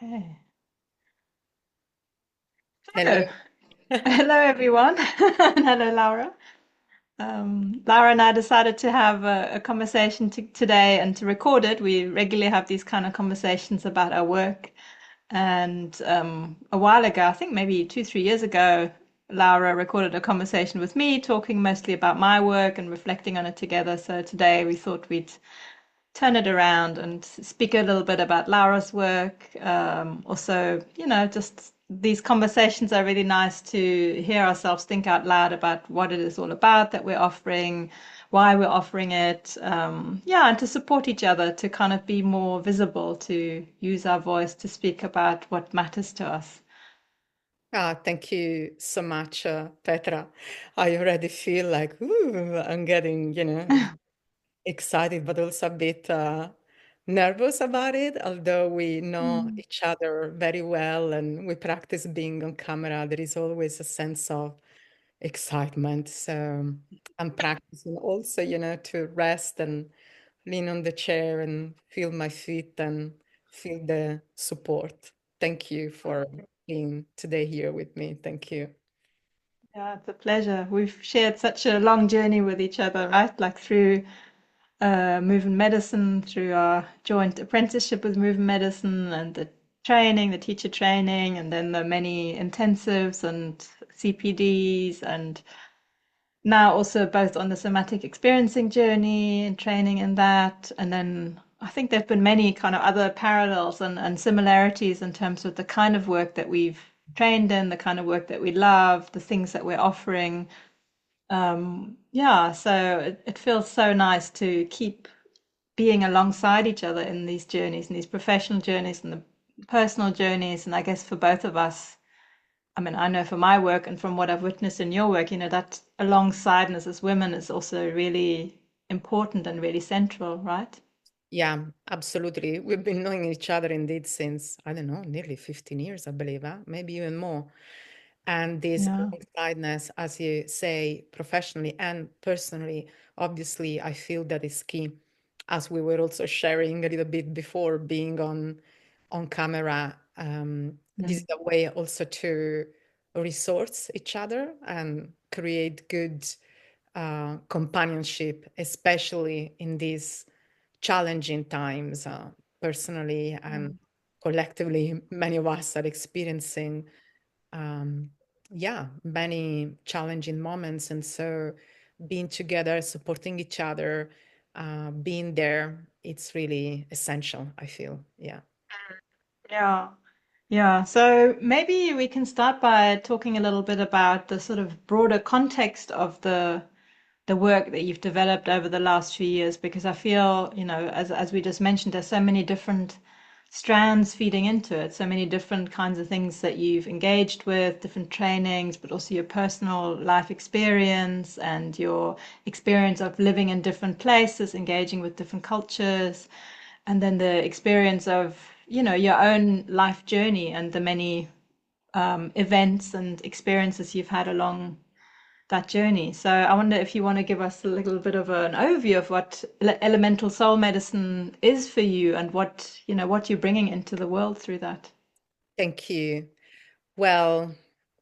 Okay. Hello. So, hello everyone, and hello Laura. Laura and I decided to have a conversation today and to record it. We regularly have these kind of conversations about our work. And a while ago, I think maybe 2, 3 years ago, Laura recorded a conversation with me talking mostly about my work and reflecting on it together. So today we thought we'd turn it around and speak a little bit about Laura's work. Also, just these conversations are really nice to hear ourselves think out loud about what it is all about that we're offering, why we're offering it. Yeah, and to support each other to kind of be more visible, to use our voice to speak about what matters to us. Thank you so much, Petra. I already feel like, ooh, I'm getting, excited, but also a bit nervous about it. Although we know Mm. each other very well and we practice being on camera, there is always a sense of excitement. So I'm practicing also, to rest and lean on the chair and feel my feet and feel the support. Thank you for being today here with me. Thank you. Yeah, it's a pleasure. We've shared such a long journey with each other, right? Like through movement medicine, through our joint apprenticeship with movement medicine and the training, the teacher training, and then the many intensives and CPDs, and now also both on the somatic experiencing journey and training in that. And then I think there have been many kind of other parallels and similarities in terms of the kind of work that we've trained in, the kind of work that we love, the things that we're offering. Yeah, so it feels so nice to keep being alongside each other in these journeys and these professional journeys and the personal journeys. And I guess for both of us, I mean, I know for my work and from what I've witnessed in your work, that alongsideness as women is also really important and really central, right? Yeah, absolutely. We've been knowing each other indeed since, I don't know, nearly 15 years, I believe, huh? Maybe even more. And this Yeah. alongside as you say, professionally and personally, obviously, I feel that is key. As we were also sharing a little bit before being on camera, this is Mm. a way also to resource each other and create good companionship, especially in these challenging times, personally and Mm. collectively. Many of us are experiencing, um, yeah, many challenging moments. And so being together, supporting each other, being there, it's really essential, I feel. Yeah. Yeah. Yeah. So maybe we can start by talking a little bit about the sort of broader context of the work that you've developed over the last few years, because I feel, as we just mentioned, there's so many different strands feeding into it, so many different kinds of things that you've engaged with, different trainings, but also your personal life experience and your experience of living in different places, engaging with different cultures, and then the experience of, your own life journey and the many events and experiences you've had along that journey. So I wonder if you want to give us a little bit of an overview of what elemental soul medicine is for you and what you're bringing into the world through that. Thank you. Well,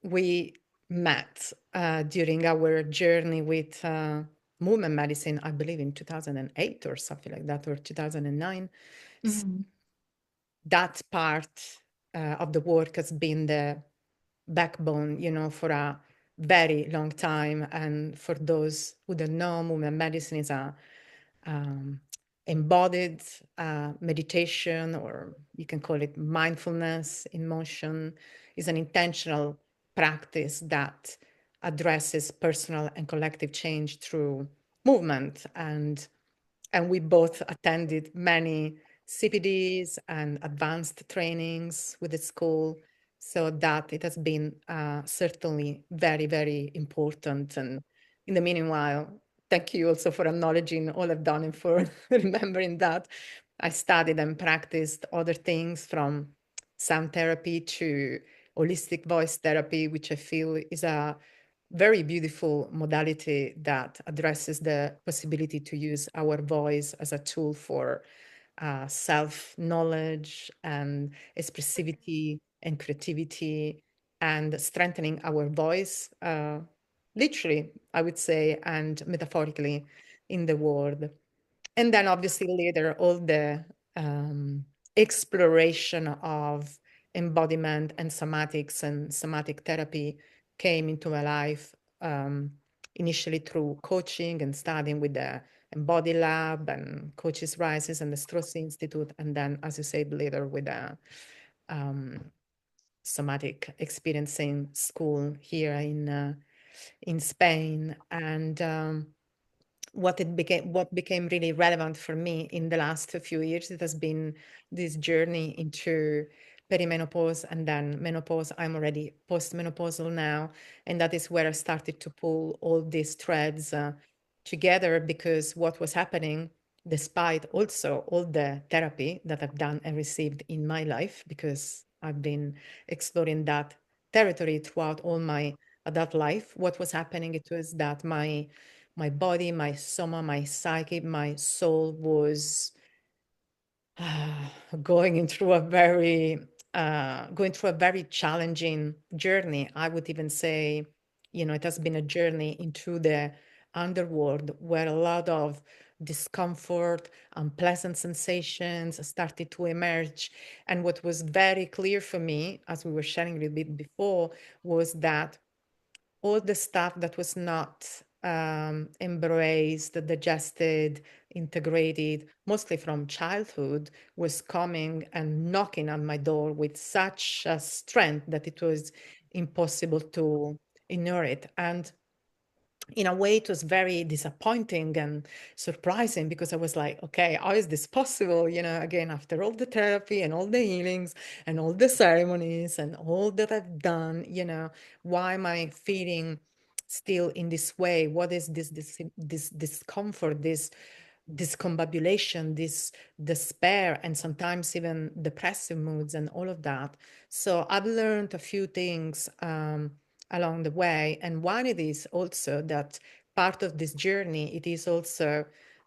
we met during our journey with movement medicine, I believe in 2008 or something like that, or 2009. Mm. That part of the work has been the backbone, for a very long time. And for those who don't know, movement medicine is a um, embodied meditation, or you can call it mindfulness in motion, is an intentional practice that addresses personal and collective change through movement. And we both attended many CPDs and advanced trainings with the school, so that it has been certainly very, very important. And in the meanwhile, thank you also for acknowledging all I've done and for remembering that I studied and practiced other things, from sound therapy to holistic voice therapy, which I feel is a very beautiful modality that addresses the possibility to use our voice as a tool for self knowledge and expressivity and creativity and strengthening our voice, literally, I would say, and metaphorically in the world. And then obviously later, all the um, exploration of embodiment and somatics and somatic therapy came into my life, initially through coaching and studying with the Embody Lab and Coaches Rises and the Strauss Institute. And then, as you said, later with the um, somatic experiencing school here in Spain. And what became really relevant for me in the last few years, it has been this journey into perimenopause and then menopause. I'm already postmenopausal now, and that is where I started to pull all these threads together, because what was happening, despite also all the therapy that I've done and received in my life, because I've been exploring that territory throughout all my adult life, what was happening, it was that my body, my soma, my psyche, my soul was going through a very challenging journey. I would even say, it has been a journey into the underworld where a lot of discomfort, unpleasant sensations started to emerge. And what was very clear for me, as we were sharing a little bit before, was that all the stuff that was not embraced, digested, integrated, mostly from childhood, was coming and knocking on my door with such a strength that it was impossible to ignore it. And in a way, it was very disappointing and surprising, because I was like, okay, how is this possible? Again, after all the therapy and all the healings and all the ceremonies and all that I've done, why am I feeling still in this way? What is this discomfort, this discombobulation, this despair, and sometimes even depressive moods and all of that? So I've learned a few things along the way. And one, it is also that part of this journey, it is also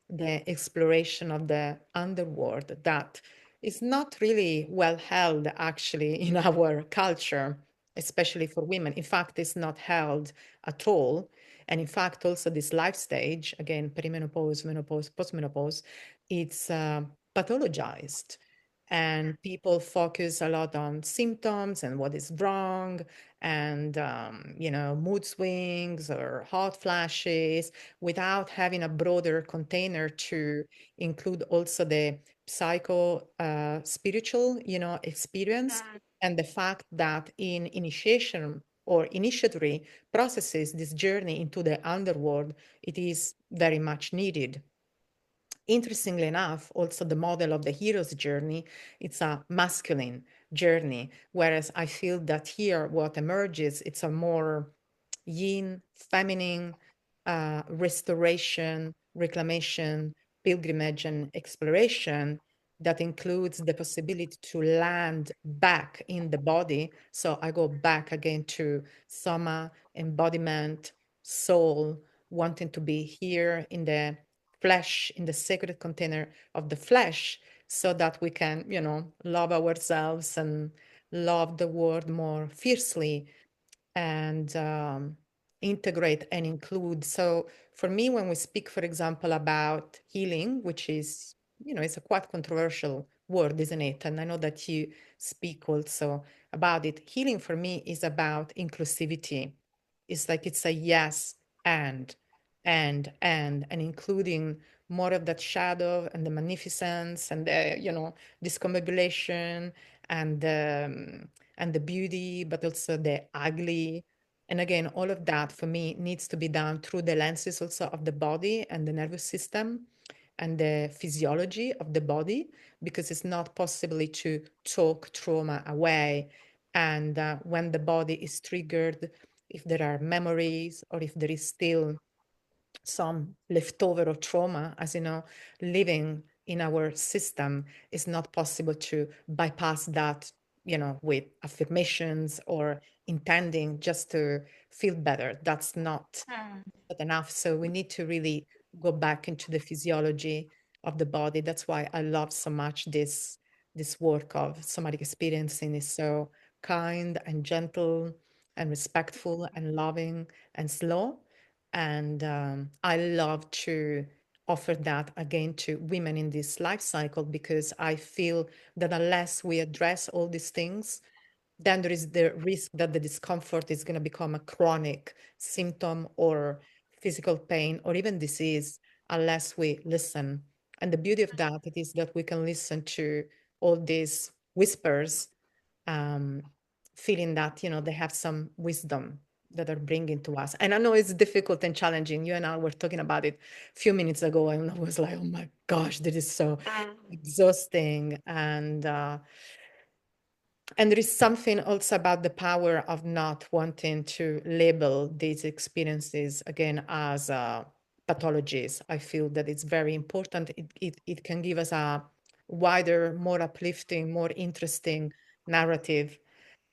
the exploration of the underworld that is not really well held actually in our culture, especially for women. In fact, it's not held at all. And in fact, also this life stage, again, perimenopause, menopause, postmenopause, it's pathologized. And people focus a lot on symptoms and what is wrong, and mood swings or hot flashes, without having a broader container to include also the psycho spiritual experience, and the fact that in initiation or initiatory processes, this journey into the underworld, it is very much needed. Interestingly enough, also the model of the hero's journey, it's a masculine journey, whereas I feel that here what emerges, it's a more yin, feminine restoration, reclamation, pilgrimage, and exploration that includes the possibility to land back in the body. So I go back again to soma, embodiment, soul, wanting to be here in the flesh, in the sacred container of the flesh, so that we can, love ourselves and love the world more fiercely, and integrate and include. So for me, when we speak, for example, about healing, which is, it's a quite controversial word, isn't it? And I know that you speak also about it. Healing for me is about inclusivity. It's like it's a yes and and including more of that shadow and the magnificence and the discombobulation and and the beauty, but also the ugly. And again, all of that for me needs to be done through the lenses also of the body and the nervous system and the physiology of the body, because it's not possible to talk trauma away. And when the body is triggered, if there are memories or if there is still some leftover of trauma, as you know, living in our system, is not possible to bypass that, with affirmations or intending just to feel better. That's not enough. So we need to really go back into the physiology of the body. That's why I love so much this work of somatic experiencing is so kind and gentle and respectful and loving and slow. And I love to offer that again to women in this life cycle because I feel that unless we address all these things, then there is the risk that the discomfort is going to become a chronic symptom or physical pain or even disease unless we listen. And the beauty of that it is that we can listen to all these whispers, um, feeling that they have some wisdom that are bringing to us. And I know it's difficult and challenging. You and I were talking about it a few minutes ago, and I was like, "Oh my gosh, this is so exhausting." And there is something also about the power of not wanting to label these experiences again as pathologies. I feel that it's very important. It can give us a wider, more uplifting, more interesting narrative.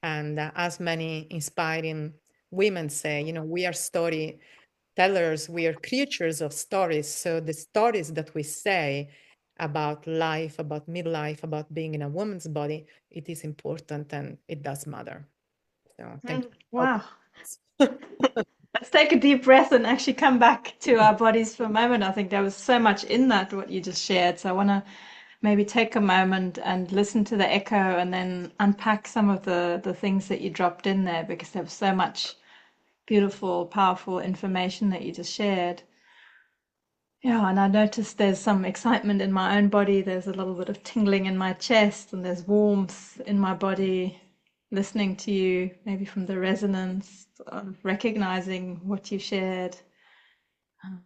And as many inspiring women say, we are storytellers, we are creatures of stories. So the stories that we say about life, about midlife, about being in a woman's body, it is important and it does matter. So thank you for Wow. helping. Let's take a deep breath and actually come back to our bodies for a moment. I think there was so much in that, what you just shared. So I want to maybe take a moment and listen to the echo and then unpack some of the things that you dropped in there because there was so much beautiful, powerful information that you just shared. Yeah, and I noticed there's some excitement in my own body. There's a little bit of tingling in my chest, and there's warmth in my body, listening to you, maybe from the resonance of recognizing what you shared.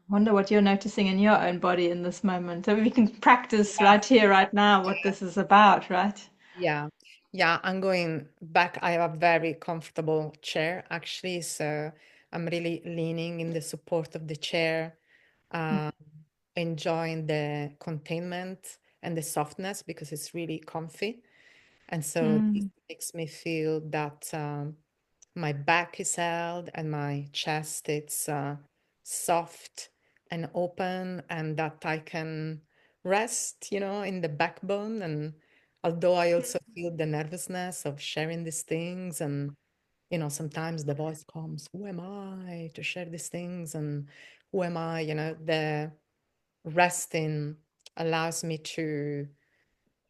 Wonder what you're noticing in your own body in this moment. So we can practice Yeah, right here, right now, what this is about, right? yeah, yeah. I'm going back. I have a very comfortable chair actually, so I'm really leaning in the support of the chair, uh, enjoying the containment and the softness because it's really comfy. And so this Mm. makes me feel that my back is held and my chest it's soft and open, and that I can rest, in the backbone. And although I also feel the nervousness of sharing these things, and sometimes the voice comes, "Who am I to share these things?" And who am I? The resting allows me to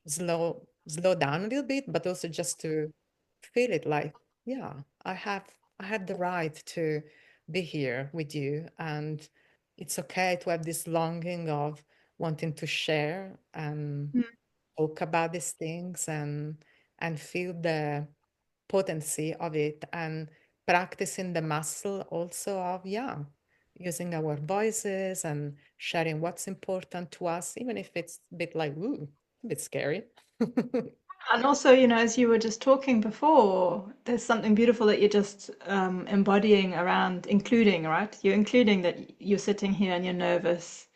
slow down a little bit, but also just to feel it like, yeah, I have the right to be here with you, and it's okay to have this longing of wanting to share and talk about these things and feel the potency of it and practicing the muscle also of, yeah, using our voices and sharing what's important to us, even if it's a bit like, ooh, a bit scary. And also, as you were just talking before, there's something beautiful that you're just embodying around including, right? You're including that you're sitting here and you're nervous.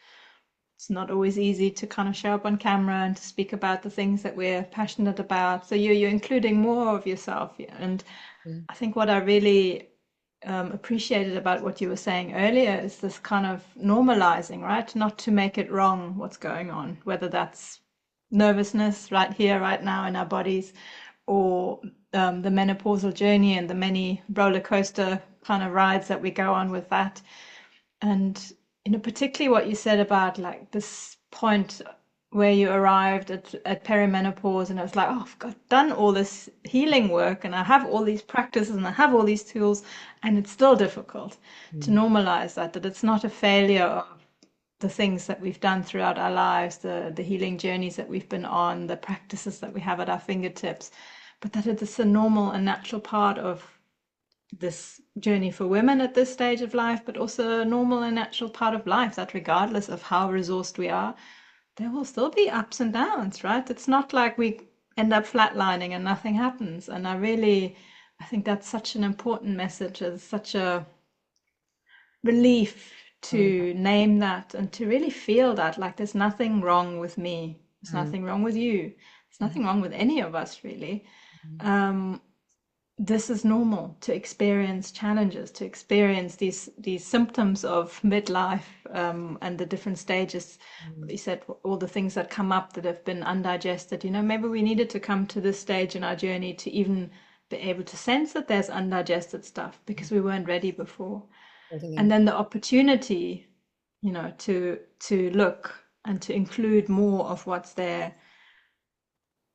It's not always easy to kind of show up on camera and to speak about the things that we're passionate about. So you're including more of yourself. Yeah. And Mm, I think what I really appreciated about what you were saying earlier is this kind of normalizing, right? Not to make it wrong what's going on, whether that's nervousness right here, right now in our bodies, or the menopausal journey and the many roller coaster kind of rides that we go on with that. And particularly what you said about like this point where you arrived at perimenopause, and it was like, oh, I've done all this healing work, and I have all these practices, and I have all these tools, and it's still difficult to mm, normalize that it's not a failure of the things that we've done throughout our lives, the healing journeys that we've been on, the practices that we have at our fingertips, but that it's a normal and natural part of this journey for women at this stage of life, but also a normal and natural part of life that regardless of how resourced we are, there will still be ups and downs, right? It's not like we end up flatlining and nothing happens. And I think that's such an important message. It's such a relief mm, to name that and to really feel that like there's nothing wrong with me. There's mm, nothing wrong with you. There's mm, nothing wrong with any of us, really. mm, Um, this is normal to experience challenges, to experience these symptoms of midlife, and the different stages. Mm, You said all the things that come up that have been undigested. You know, maybe we needed to come to this stage in our journey to even be able to sense that there's undigested stuff mm, because we weren't ready before. And totally. then the opportunity, you know, to look and to include more of what's there,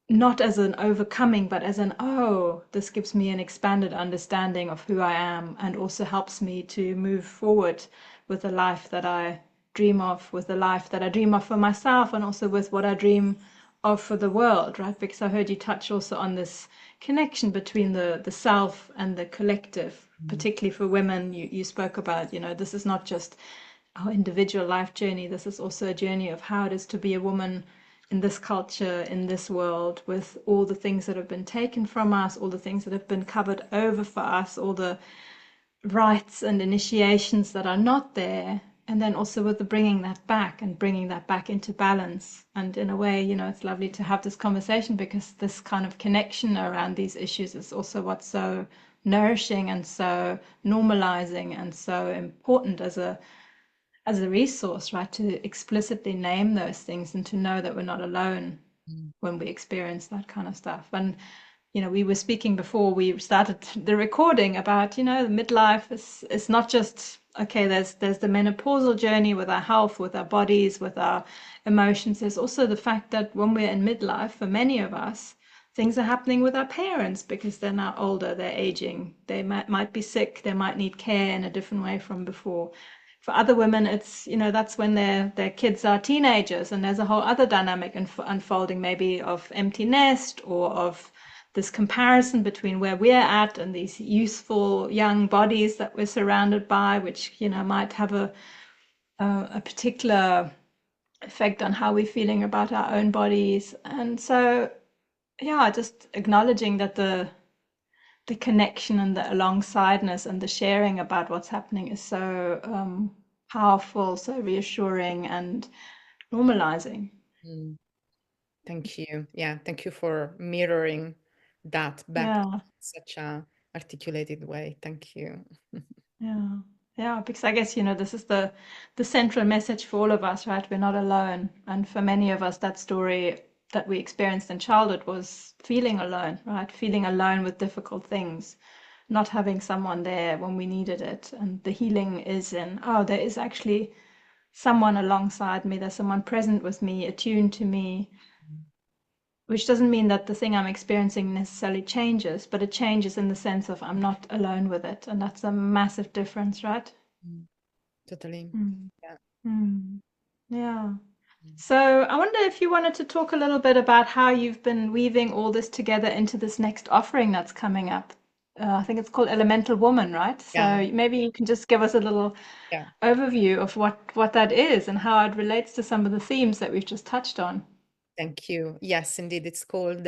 not as an overcoming, but as an, oh, this gives me an expanded understanding of who I am and also helps me to move forward with the life that I dream of, with the life that I dream of for myself, and also with what I dream of for the world, right? Because I heard you touch also on this connection between the self and the collective, Mm, particularly for women. You spoke about, you know, this is not just our individual life journey. This is also a journey of how it is to be a woman in this culture, in this world, with all the things that have been taken from us, all the things that have been covered over for us, all the rites and initiations that are not there. And then also with the bringing that back and bringing that back into balance. And in a way, you know, it's lovely to have this conversation because this kind of connection around these issues is also what's so nourishing and so normalizing and so important as a resource, right? To explicitly name those things and to know that we're not alone mm, when we experience that kind of stuff. And, you know, we were speaking before we started the recording about, you know, the midlife is not just, okay, there's the menopausal journey with our health, with our bodies, with our emotions. There's also the fact that when we're in midlife, for many of us, things are happening with our parents because they're now older, they're aging, they might be sick, they might need care in a different way from before. For other women, it's, you know, that's when their kids are teenagers, and there's a whole other dynamic unfolding, maybe of empty nest or of this comparison between where we're at and these youthful young bodies that we're surrounded by, which, you know, might have a particular effect on how we're feeling about our own bodies. And so, yeah, just acknowledging that the connection and the alongsideness and the sharing about what's happening is so powerful, so reassuring and normalizing. mm. Thank you. Yeah, thank you for mirroring that back Yeah, in such a articulated way. Thank you. yeah, yeah. Because I guess, you know, this is the central message for all of us, right? We're not alone. And for many of us, that story that we experienced in childhood was feeling alone, right? Feeling alone with difficult things, not having someone there when we needed it. And the healing is in, oh, there is actually someone alongside me, there's someone present with me, attuned to me, which doesn't mean that the thing I'm experiencing necessarily changes, but it changes in the sense of I'm not alone with it. And that's a massive difference, right? Mm, totally. Mm. Yeah. Mm. Yeah. Mm. So I wonder if you wanted to talk a little bit about how you've been weaving all this together into this next offering that's coming up. I think it's called Elemental Woman, right? Yeah. So maybe you can just give us a little Yeah. overview of what that is and how it relates to some of the themes that we've just touched on. Thank you. Yes, indeed. It's called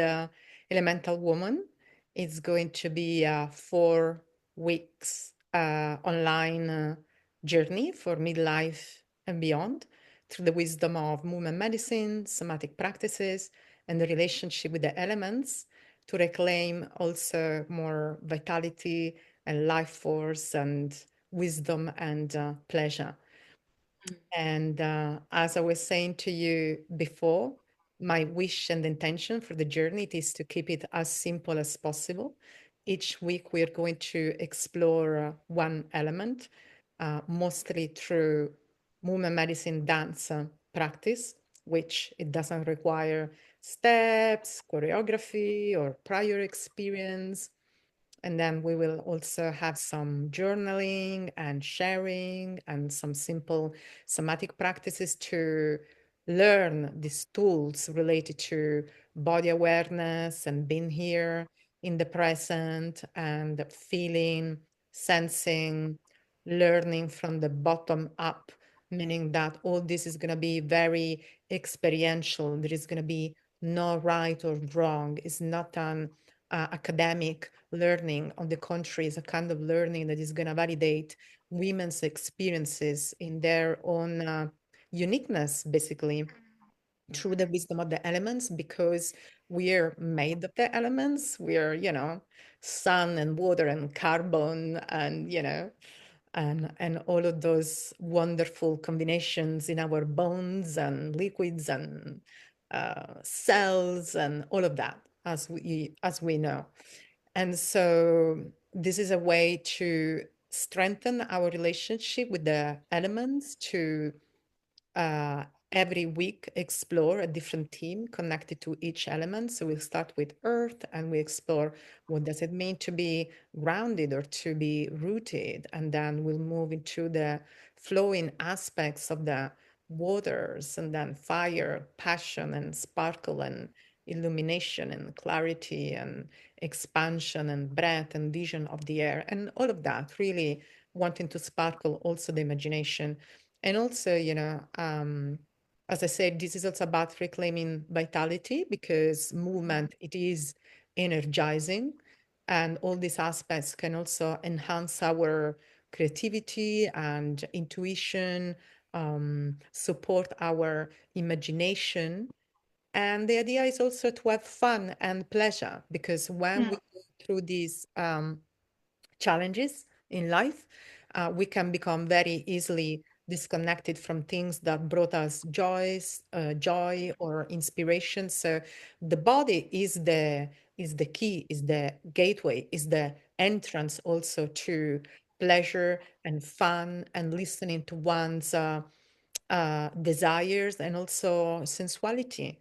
Elemental Woman. It's going to be a 4 weeks online journey for midlife and beyond through the wisdom of movement medicine, somatic practices, and the relationship with the elements to reclaim also more vitality and life force and wisdom and pleasure. And as I was saying to you before, my wish and intention for the journey is to keep it as simple as possible. Each week, we are going to explore one element, mostly through movement medicine dance practice, which it doesn't require steps, choreography, or prior experience. And then we will also have some journaling and sharing and some simple somatic practices to learn these tools related to body awareness and being here in the present and feeling, sensing, learning from the bottom up, meaning that all this is going to be very experiential. There is going to be no right or wrong. It's not an academic learning. On the contrary, is a kind of learning that is going to validate women's experiences in their own uniqueness, basically, through the wisdom of the elements, because we're made of the elements. We're, sun and water and carbon and, and all of those wonderful combinations in our bones and liquids and cells and all of that, as we know. And so this is a way to strengthen our relationship with the elements, to uh, every week explore a different theme connected to each element. So we'll start with earth and we explore what does it mean to be grounded or to be rooted. And then we'll move into the flowing aspects of the waters, and then fire, passion, and sparkle, and illumination, and clarity, and expansion, and breath, and vision of the air, and all of that, really wanting to sparkle also the imagination. And also, as I said, this is also about reclaiming vitality, because movement, it is energizing. And all these aspects can also enhance our creativity and intuition, support our imagination. And the idea is also to have fun and pleasure, because when we Mm. go through these challenges in life, we can become very easily disconnected from things that brought us joy or inspiration. So the body is the key, is the gateway, is the entrance also to pleasure and fun and listening to one's desires and also sensuality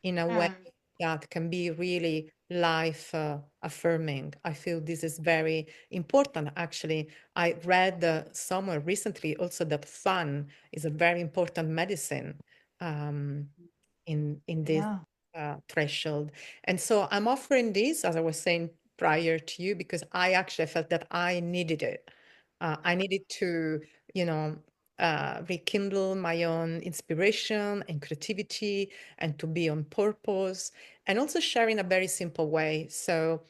in a way Mm. that can be really life affirming. I feel this is very important. Actually, I read somewhere recently also that fun is a very important medicine um, in this Yeah. threshold. And so I'm offering this, as I was saying prior to you, because I actually felt that I needed it. I needed to, you know, rekindle my own inspiration and creativity, and to be on purpose, and also share in a very simple way. So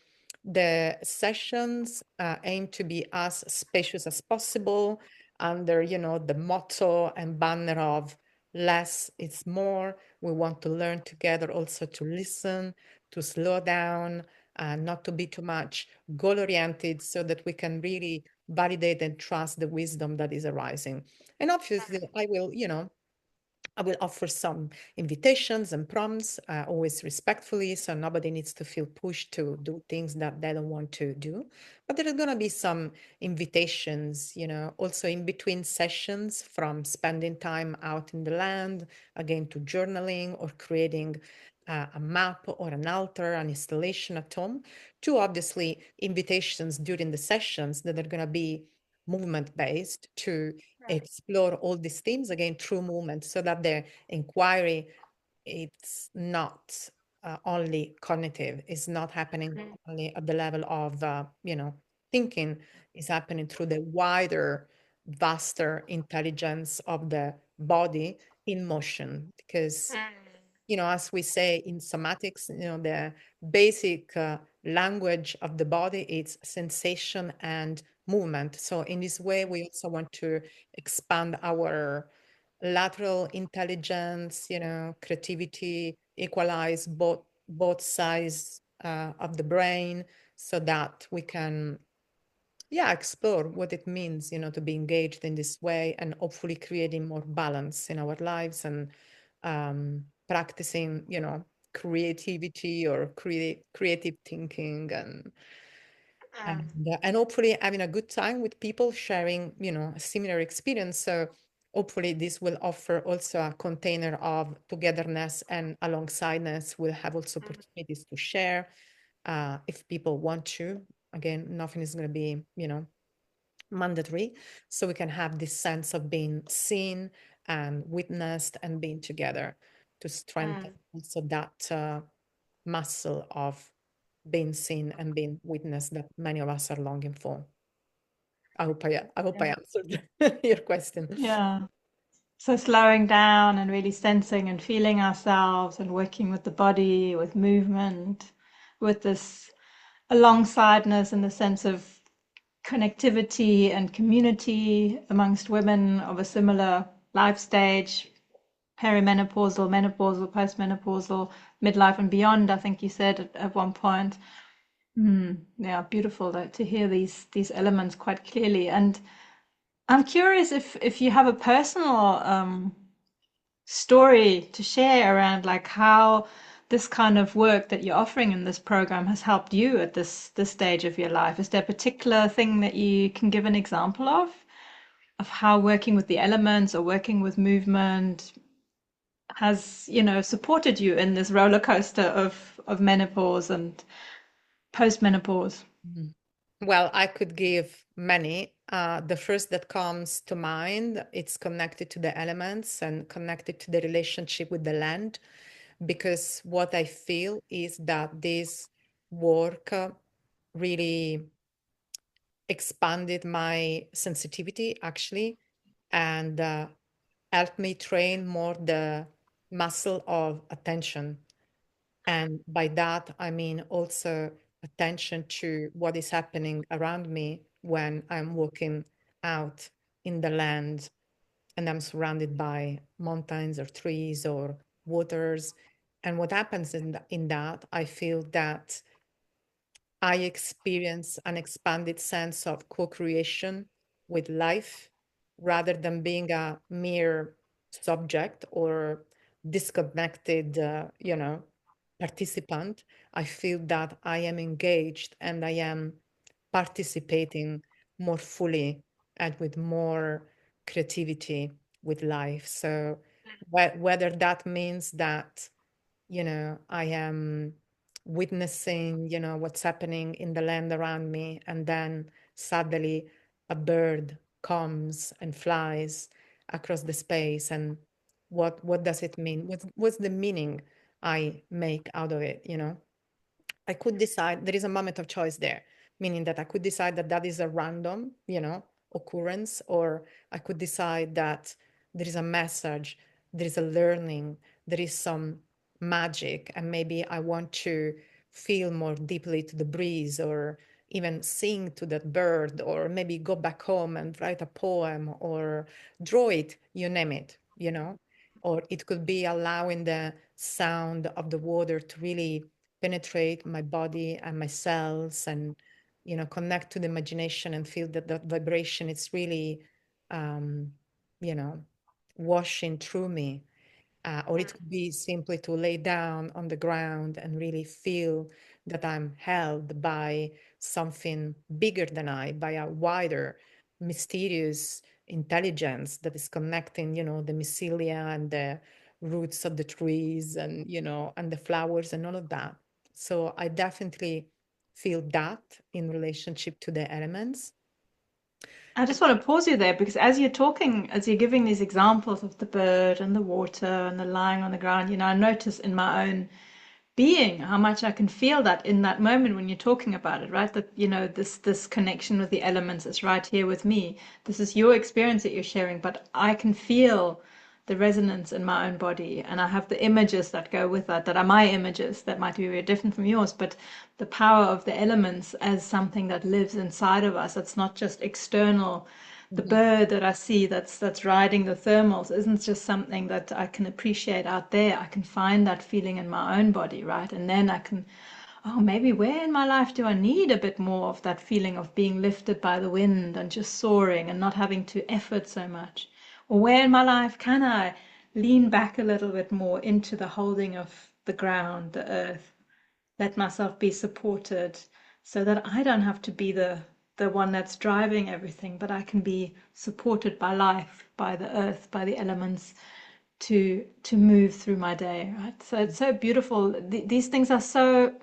the sessions aim to be as spacious as possible, under, the motto and banner of less is more. We want to learn together also to listen, to slow down, not to be too much goal oriented, so that we can really validate and trust the wisdom that is arising. And obviously, I will offer some invitations and prompts, always respectfully, so nobody needs to feel pushed to do things that they don't want to do. But there are going to be some invitations, also in between sessions, from spending time out in the land, again, to journaling or creating a map or an altar, an installation at home, to obviously invitations during the sessions that are going to be movement based, to explore all these themes again through movement, so that the inquiry, it's not only cognitive, it's not happening only at the level of thinking, is happening through the wider, vaster intelligence of the body in motion. Because, as we say in somatics, the basic language of the body is sensation and movement. So in this way, we also want to expand our lateral intelligence, creativity, equalize both sides of the brain, so that we can, yeah, explore what it means, to be engaged in this way, and hopefully creating more balance in our lives, and practicing, creativity or creative thinking, and hopefully having a good time with people sharing, a similar experience. So hopefully this will offer also a container of togetherness and alongsideness. We'll have also opportunities to share if people want to. Again, nothing is going to be, mandatory. So we can have this sense of being seen and witnessed and being together, to strengthen Mm. also that muscle of being seen and being witnessed that many of us are longing for. I hope I Yeah. answered your question. Yeah. So slowing down and really sensing and feeling ourselves and working with the body, with movement, with this alongsideness and the sense of connectivity and community amongst women of a similar life stage, perimenopausal, menopausal, postmenopausal, midlife and beyond, I think you said at one point. Yeah, beautiful to hear these elements quite clearly. And I'm curious if you have a personal story to share around like how this kind of work that you're offering in this program has helped you at this stage of your life. Is there a particular thing that you can give an example of how working with the elements or working with movement has, supported you in this roller coaster of menopause and post-menopause? Mhm. Well, I could give many. The first that comes to mind, it's connected to the elements and connected to the relationship with the land, because what I feel is that this work really expanded my sensitivity actually, and helped me train more the muscle of attention. And by that, I mean also attention to what is happening around me when I'm walking out in the land and I'm surrounded by mountains or trees or waters. And what happens in that, I feel that I experience an expanded sense of co-creation with life rather than being a mere subject or disconnected, participant. I feel that I am engaged and I am participating more fully and with more creativity with life. So whether that means that I am witnessing, what's happening in the land around me, and then suddenly a bird comes and flies across the space, and what does it mean? What's the meaning I make out of it, I could decide there is a moment of choice there, meaning that I could decide that that is a random, occurrence, or I could decide that there is a message, there is a learning, there is some magic, and maybe I want to feel more deeply to the breeze, or even sing to that bird, or maybe go back home and write a poem or draw it, you name it, or it could be allowing the sound of the water to really penetrate my body and my cells, and connect to the imagination and feel that that vibration is really um, you know washing through me. Or it could be simply to lay down on the ground and really feel that I'm held by something bigger than I, by a wider, mysterious intelligence that is connecting, the mycelia and the roots of the trees, and, and the flowers and all of that. So I definitely feel that in relationship to the elements. I just want to pause you there because as you're talking, as you're giving these examples of the bird and the water and the lying on the ground, I notice in my own being how much I can feel that in that moment when you're talking about it, right? That, this connection with the elements is right here with me. This is your experience that you're sharing, but I can feel the resonance in my own body, and I have the images that go with that are my images that might be very different from yours, but the power of the elements as something that lives inside of us. It's not just external. The Mhm. bird that I see that's riding the thermals isn't just something that I can appreciate out there. I can find that feeling in my own body, right? And then I can, oh, maybe where in my life do I need a bit more of that feeling of being lifted by the wind and just soaring and not having to effort so much? Or where in my life can I lean back a little bit more into the holding of the ground, the earth, let myself be supported so that I don't have to be the one that's driving everything, but I can be supported by life, by the earth, by the elements to move through my day, right? So it's so beautiful. These things are so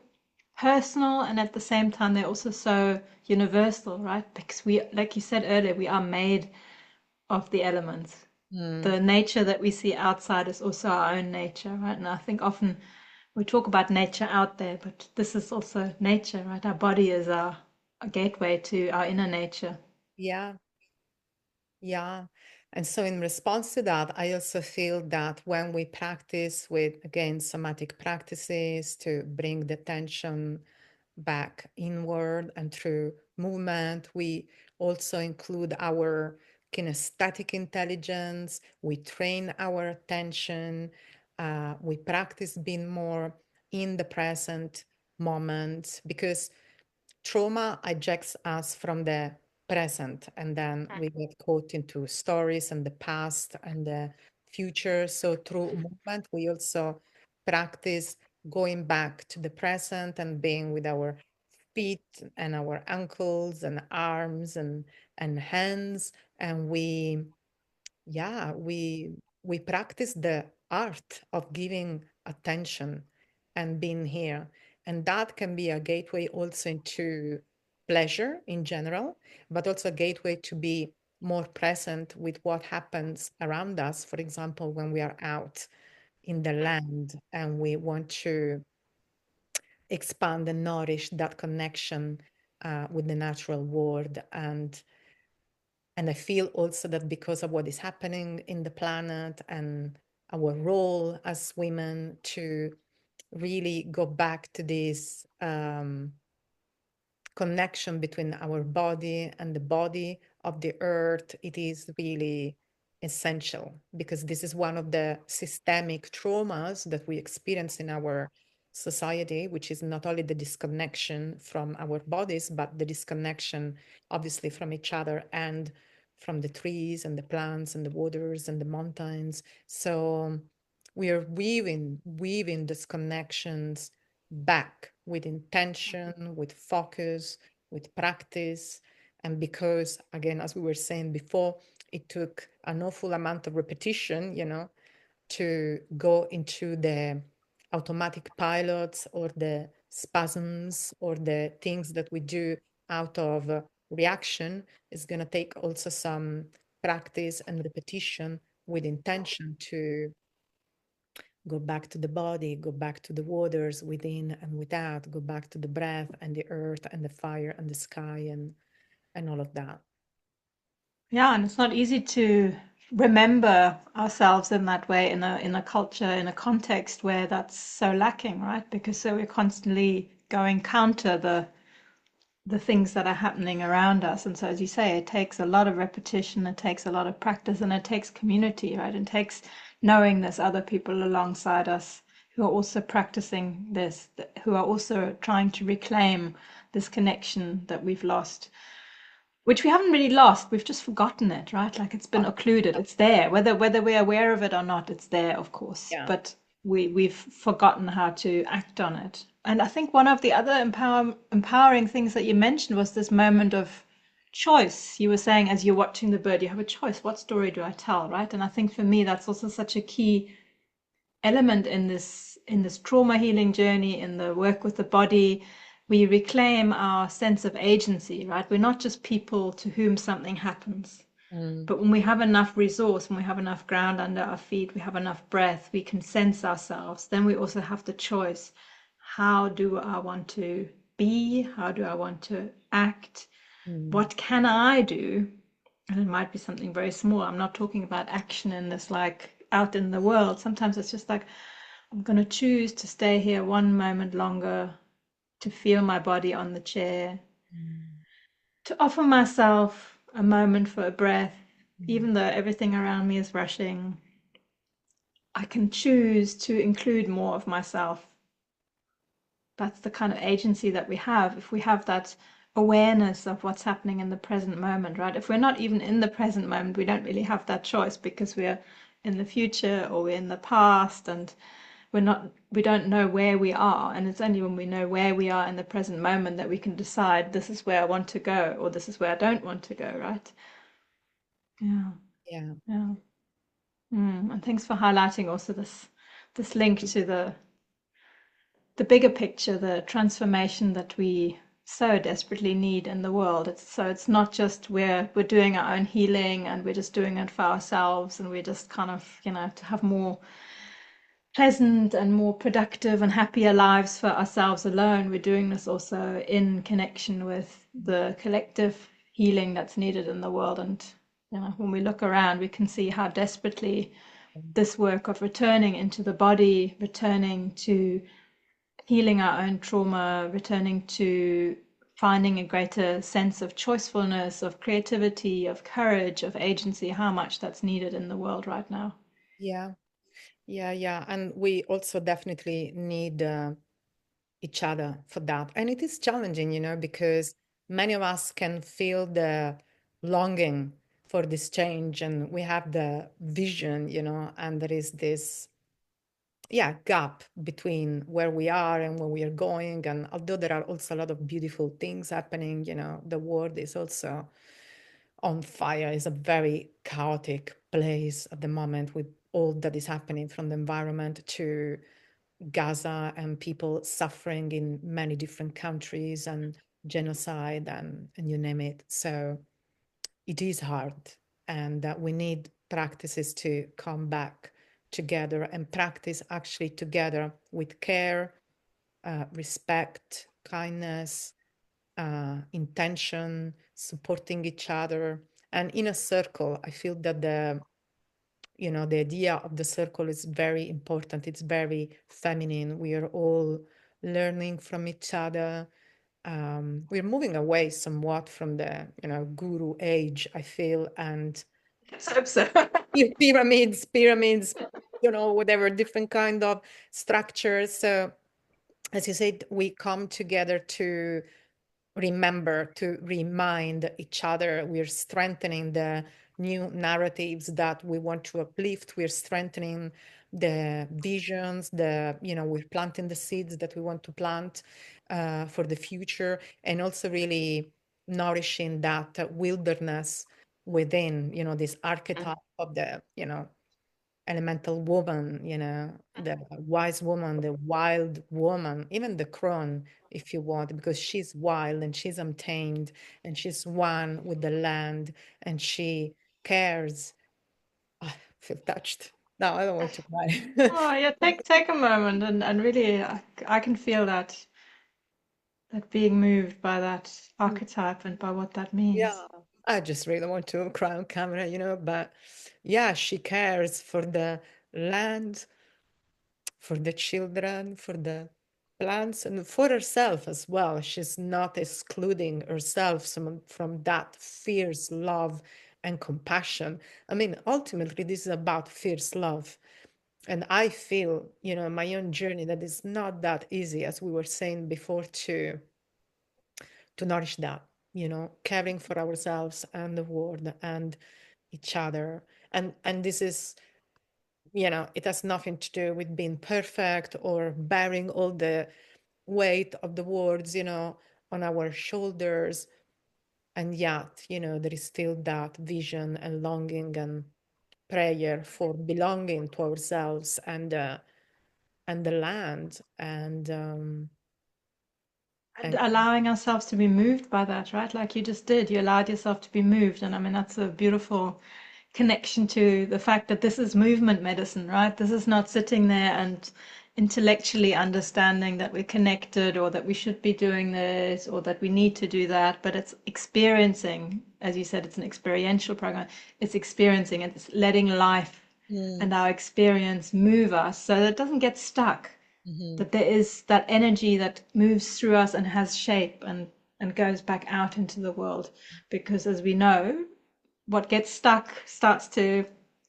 personal, and at the same time they're also so universal, right? Because we, like you said earlier, we are made of the elements. Mm. The nature that we see outside is also our own nature, right? And I think often we talk about nature out there, but this is also nature, right? Our body is a gateway to our inner nature. Yeah. Yeah. And so, in response to that, I also feel that when we practice with, again, somatic practices to bring the tension back inward and through movement, we also include our kinesthetic intelligence, we train our attention, we practice being more in the present moment, because trauma hijacks us from the present, and then we get caught into stories and the past and the future. So through movement, we also practice going back to the present and being with our feet and our ankles and arms and hands. And yeah, we practice the art of giving attention and being here. And that can be a gateway also into pleasure in general, but also a gateway to be more present with what happens around us. For example, when we are out in the land and we want to expand and nourish that connection with the natural world. And I feel also that because of what is happening in the planet and our role as women to really go back to this connection between our body and the body of the earth, it is really essential, because this is one of the systemic traumas that we experience in our society, which is not only the disconnection from our bodies, but the disconnection, obviously, from each other and from the trees and the plants and the waters and the mountains. So we are weaving these connections back with intention, with focus, with practice. And because, again, as we were saying before, it took an awful amount of repetition, to go into the automatic pilots or the spasms or the things that we do out of reaction, is going to take also some practice and repetition with intention to go back to the body, go back to the waters within and without, go back to the breath and the earth and the fire and the sky and all of that. Yeah, and it's not easy to remember ourselves in that way in a culture, in a context where that's so lacking, right? Because so we're constantly going counter the things that are happening around us. And so, as you say, it takes a lot of repetition, it takes a lot of practice, and it takes community, right? It takes knowing there's other people alongside us who are also practicing this, who are also trying to reclaim this connection that we've lost, which we haven't really lost. We've just forgotten it, right? Like it's been occluded. It's there, whether we're aware of it or not. It's there, of course, Yeah. but we've forgotten how to act on it. And I think one of the other empowering things that you mentioned was this moment of choice. You were saying as you're watching the bird, you have a choice. What story do I tell, right? And I think for me, that's also such a key element in this trauma healing journey, in the work with the body. We reclaim our sense of agency, right? We're not just people to whom something happens, Mm, but when we have enough resource, when we have enough ground under our feet, we have enough breath, we can sense ourselves. Then we also have the choice: how do I want to be? How do I want to act? mm, What can I do? And it might be something very small. I'm not talking about action in this like out in the world. Sometimes it's just like, I'm going to choose to stay here one moment longer, to feel my body on the chair, mm, to offer myself a moment for a breath, mm. even though everything around me is rushing. I can choose to include more of myself. That's the kind of agency that we have if we have that awareness of what's happening in the present moment, right? If we're not even in the present moment, we don't really have that choice because we're in the future or we're in the past, and we don't know where we are. And it's only when we know where we are in the present moment that we can decide, this is where I want to go or this is where I don't want to go, right? Yeah, Yeah. yeah. And thanks for highlighting also this link to the bigger picture, the transformation that we so desperately need in the world. It's not just we're doing our own healing and we're just doing it for ourselves and we're just kind of, to have more pleasant and more productive and happier lives for ourselves alone. We're doing this also in connection with the collective healing that's needed in the world. And when we look around, we can see how desperately this work of returning into the body, returning to healing our own trauma, returning to finding a greater sense of choicefulness, of creativity, of courage, of agency, how much that's needed in the world right now. Yeah. Yeah. Yeah. And we also definitely need each other for that. And it is challenging, because many of us can feel the longing for this change and we have the vision, and there is this, yeah, gap between where we are and where we are going. And although there are also a lot of beautiful things happening, the world is also on fire. Is a very chaotic place at the moment with all that is happening from the environment to Gaza and people suffering in many different countries and genocide and you name it. So it is hard, and that we need practices to come back together and practice actually together with care, respect, kindness, intention, supporting each other. And in a circle, I feel that the idea of the circle is very important. It's very feminine. We are all learning from each other. We're moving away somewhat from the guru age, I feel, and Let's hope so. pyramids, whatever different kind of structures. So as you said, we come together to remember, to remind each other. We're strengthening the new narratives that we want to uplift. We're strengthening the visions, we're planting the seeds that we want to plant for the future, and also really nourishing that wilderness within, this archetype of the, elemental woman, the wise woman, the wild woman, even the crone, if you want, because she's wild and she's untamed and she's one with the land and she cares. I feel touched. No, I don't want to cry. Oh yeah, take a moment and really, I can feel that being moved by that archetype and by what that means. Yeah, I just really want to cry on camera, but yeah, she cares for the land, for the children, for the plants, and for herself as well. She's not excluding herself from that fierce love and compassion. I mean, ultimately, this is about fierce love. And I feel, in my own journey, that it's not that easy, as we were saying before, to nourish that, caring for ourselves and the world and each other. And this is, it has nothing to do with being perfect or bearing all the weight of the words, on our shoulders. And yet, there is still that vision and longing and prayer for belonging to ourselves and the land And and allowing ourselves to be moved by that, right? Like you just did, you allowed yourself to be moved. And I mean, that's a beautiful connection to the fact that this is movement medicine, right? This is not sitting there and intellectually understanding that we're connected or that we should be doing this or that we need to do that, but it's experiencing, as you said, it's an experiential program. It's experiencing, it's letting life Mm, and our experience move us so that it doesn't get stuck, mhm, that there is that energy that moves through us and has shape and goes back out into the world. Because as we know, what gets stuck starts to,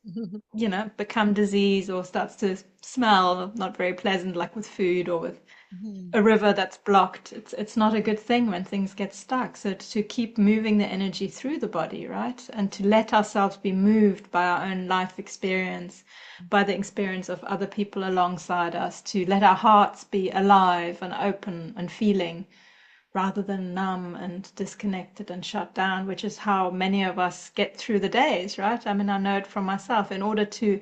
mhm, become disease or starts to smell not very pleasant, like with food or with mhm, a river that's blocked. It's not a good thing when things get stuck. So to keep moving the energy through the body, right? And to let ourselves be moved by our own life experience, by the experience of other people alongside us, to let our hearts be alive and open and feeling rather than numb and disconnected and shut down, which is how many of us get through the days, right? I mean, I know it from myself. In order to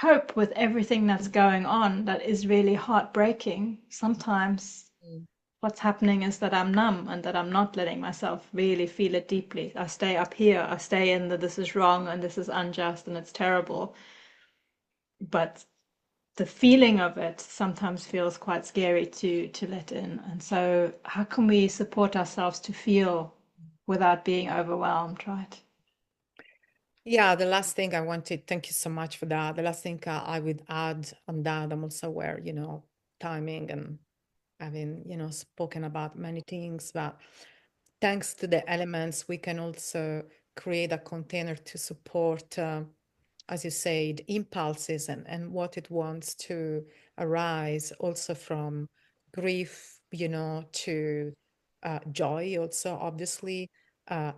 cope with everything that's going on that is really heartbreaking, sometimes mhm, what's happening is that I'm numb and that I'm not letting myself really feel it deeply. I stay up here, I stay in the this is wrong and this is unjust and it's terrible. But the feeling of it sometimes feels quite scary to let in. And so how can we support ourselves to feel without being overwhelmed, right? Yeah, the last thing I wanted, thank you so much for that. The last thing I would add on that, I'm also aware, timing and having, spoken about many things, but thanks to the elements, we can also create a container to support, as you said, impulses and what it wants to arise also from grief, to joy also, obviously,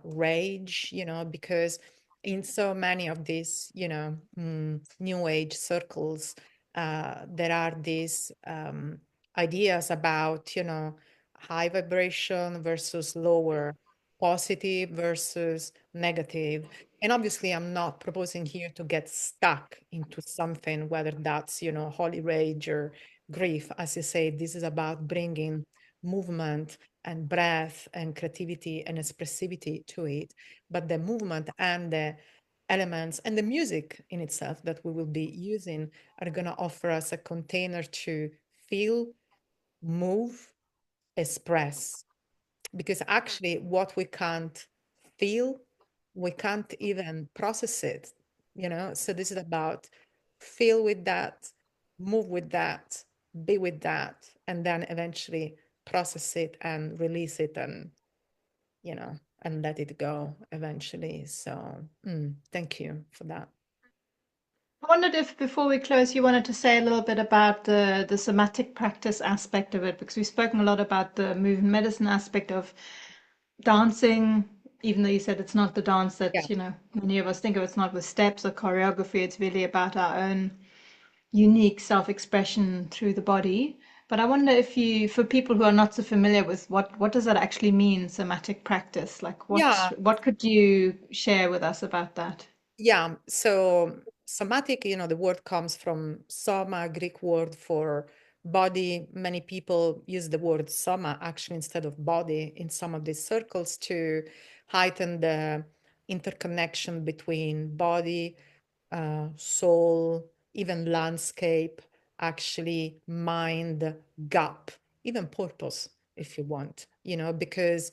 rage, because in so many of these, new age circles, there are these ideas about, high vibration versus lower, positive versus negative. And obviously, I'm not proposing here to get stuck into something, whether that's, holy rage or grief. As you say, this is about bringing movement and breath and creativity and expressivity to it. But the movement and the elements and the music in itself that we will be using are going to offer us a container to feel, move, express, because actually what we can't feel, we can't even process it, so this is about feel with that, move with that, be with that, and then eventually process it and release it, and let it go eventually. So thank you for that. I wondered if before we close, you wanted to say a little bit about the somatic practice aspect of it, because we've spoken a lot about the movement medicine aspect of dancing, even though you said it's not the dance Yeah. that, many of us think of. It's not with steps or choreography. It's really about our own unique self-expression through the body. But I wonder if for people who are not so familiar with what does that actually mean, somatic practice? Like Yeah. what could you share with us about that? Yeah, so somatic, the word comes from soma, Greek word for body. Many people use the word soma actually instead of body in some of these circles to heighten the interconnection between body, soul, even landscape, actually mind, gap, even purpose, if you want, because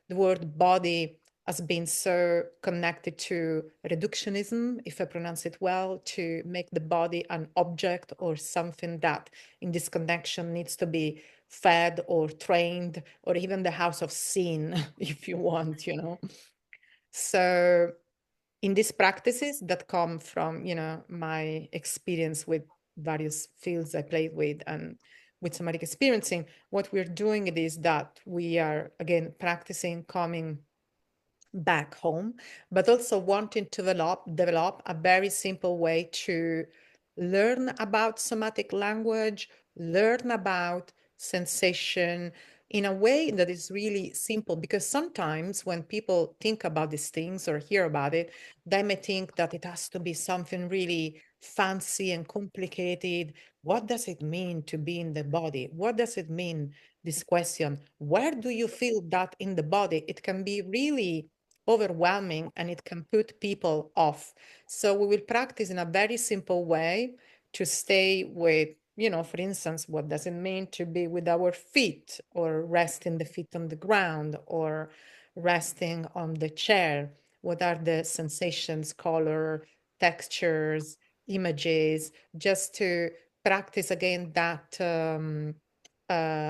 the word body has been so connected to reductionism, if I pronounce it well, to make the body an object or something that in this connection needs to be fed or trained, or even the house of sin, if you want, So in these practices that come from, my experience with various fields I played with and with somatic experiencing, what we're doing is that we are again practicing coming back home, but also wanting to develop a very simple way to learn about somatic language, learn about sensation in a way that is really simple. Because sometimes when people think about these things or hear about it, they may think that it has to be something really fancy and complicated. What does it mean to be in the body? What does it mean? This question, where do you feel that in the body? It can be really overwhelming and it can put people off. So we will practice in a very simple way to stay with, for instance, what does it mean to be with our feet or resting the feet on the ground or resting on the chair? What are the sensations, color, textures, images, just to practice again that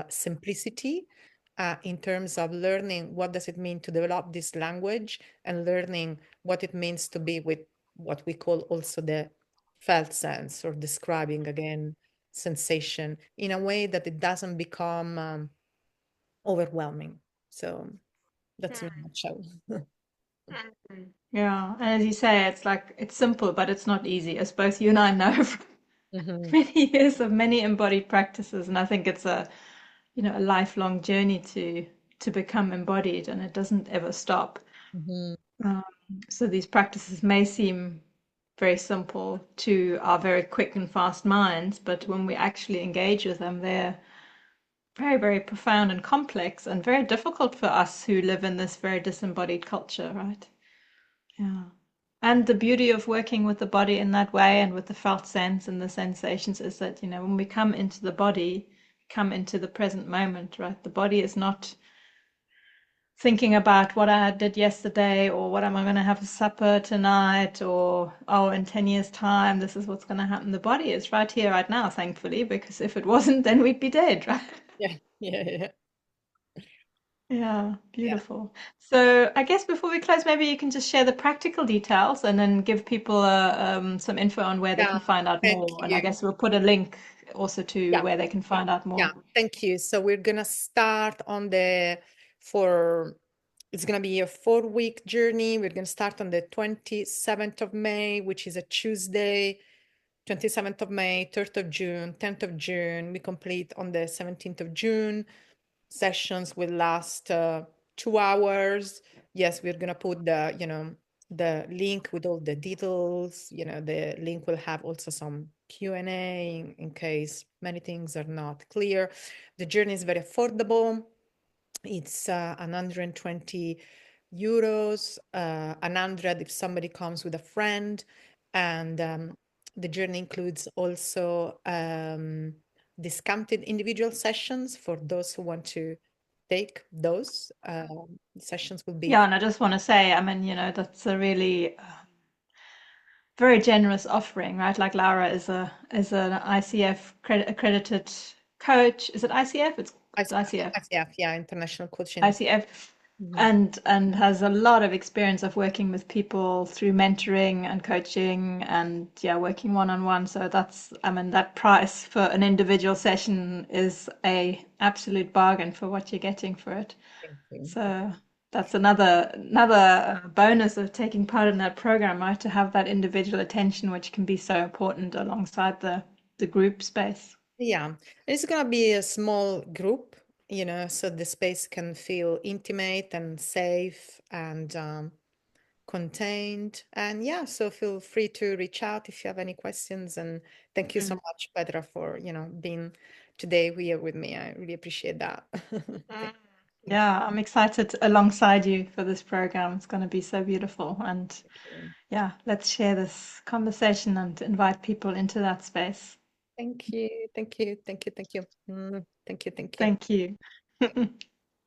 simplicity in terms of learning what does it mean to develop this language and learning what it means to be with what we call also the felt sense, or describing again sensation in a way that it doesn't become overwhelming. So that's in a nutshell. Yeah, and as you say, it's like it's simple, but it's not easy, as both you and I know from Hmm. many years of many embodied practices. And I think it's a lifelong journey to become embodied, and it doesn't ever stop. Hmm. Um, so these practices may seem very simple to our very quick and fast minds, but when we actually engage with them, they're very, very profound and complex and very difficult for us who live in this very disembodied culture, right? Yeah. And the beauty of working with the body in that way and with the felt sense and the sensations is that, when we come into the body, come into the present moment, right? The body is not thinking about what I did yesterday or what am I going to have for supper tonight or, oh, in 10 years' time, this is what's going to happen. The body is right here, right now, thankfully, because if it wasn't, then we'd be dead, right? Yeah, yeah, yeah, Yeah, yeah. beautiful. So I guess before we close, maybe you can just share the practical details and then give people some info on where they Yeah, can find out thank more. And I you. guess we'll put a link also to Yeah, where they can find out yeah, more. thank you. So we're gonna start for it's gonna be a 4 week journey. We're gonna start on the 27th of May, which is a Tuesday. 27th of May, 3rd of June, 10th of June. We complete on the 17th of June. Sessions will last 2 hours. Yes, we're gonna put the link with all the details. The link will have also some Q&A in case many things are not clear. The journey is very affordable. It's 120 euros, 100 if somebody comes with a friend. And the journey includes also discounted individual sessions for those who want to take those. Sessions will be Yeah, and I just want to say, I mean, that's a really very generous offering, right? Like Laura is an ICF accredited coach. Is it ICF? It's ICF. ICF, yeah, International Coaching. ICF, Mhm. and has a lot of experience of working with people through mentoring and coaching and yeah, working one on one. So that's, I mean, that price for an individual session is a absolute bargain for what you're getting for it. Thank you. So that's another bonus of taking part in that program, right? To have that individual attention, which can be so important alongside the group space. Yeah, it's gonna be a small group, so the space can feel intimate and safe and contained. And yeah, so feel free to reach out if you have any questions. And thank you so Mm. much, Petra, for being today here with me. I really appreciate that. Mm. Thank Yeah, I'm excited alongside you for this program. It's going to be so beautiful. And you. yeah, let's share this conversation and invite people into that space. Thank you. Thank you. Thank you. Thank you. Thank you. Thank you. Thank you.